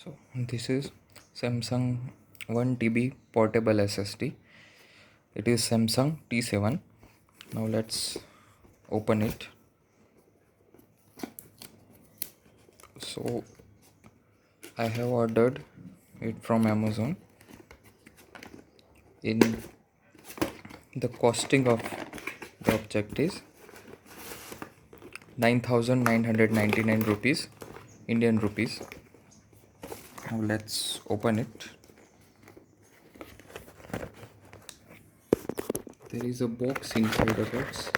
So this is Samsung 1 TB portable SSD. It is Samsung T7. Now let's open it. So I have ordered it from Amazon. In the costing of the object is 9,999 rupees, Indian rupees. Now let's open it. There is a box inside the box.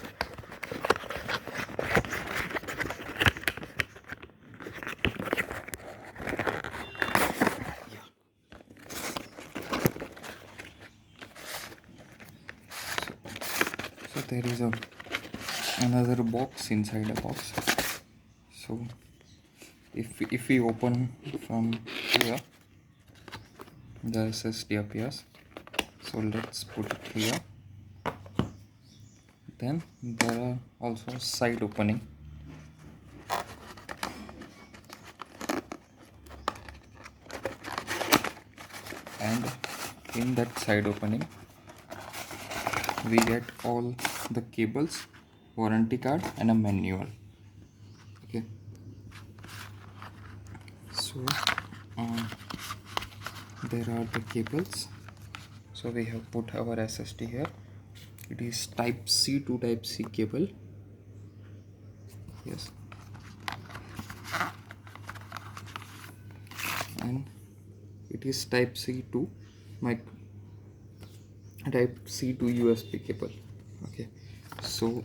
So there is another box inside the box. So if we open from here, the SSD appears. So let's put it here. Then there are also side opening. And in that side opening we get all the cables, warranty card and a manual. Okay, so there are the cables. So we have put our SSD here. It is type C to type C cable. Yes, and it is type C to type C to USB cable. Okay, so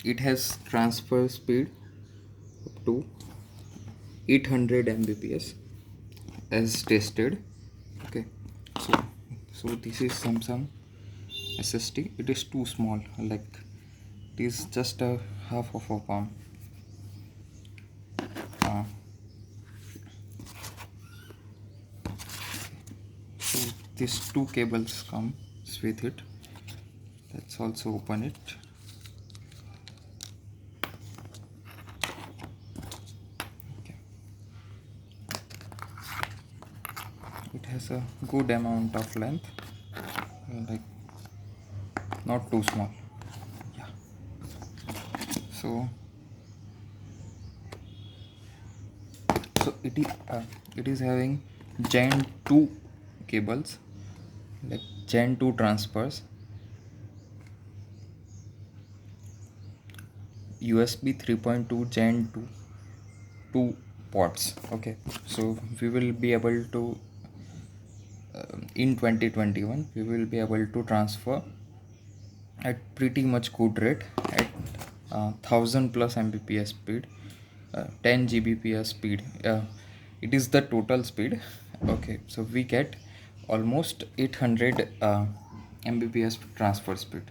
it has transfer speed up to 800 Mbps as tested. Okay, so this is Samsung SSD. It is too small, like it is just a half of a palm. So these two cables comes with it. Let's also open it. Okay. It has a good amount of length, like not too small. Yeah. So it is having Gen 2 cables, like Gen 2 transfers, USB 3.2 Gen 2 ports. Okay, so we will be able to in 2021 we will be able to transfer at pretty much good rate at 1000 plus Mbps speed, 10 Gbps speed. It is the total speed. Okay, so we get almost 800 Mbps transfer speed.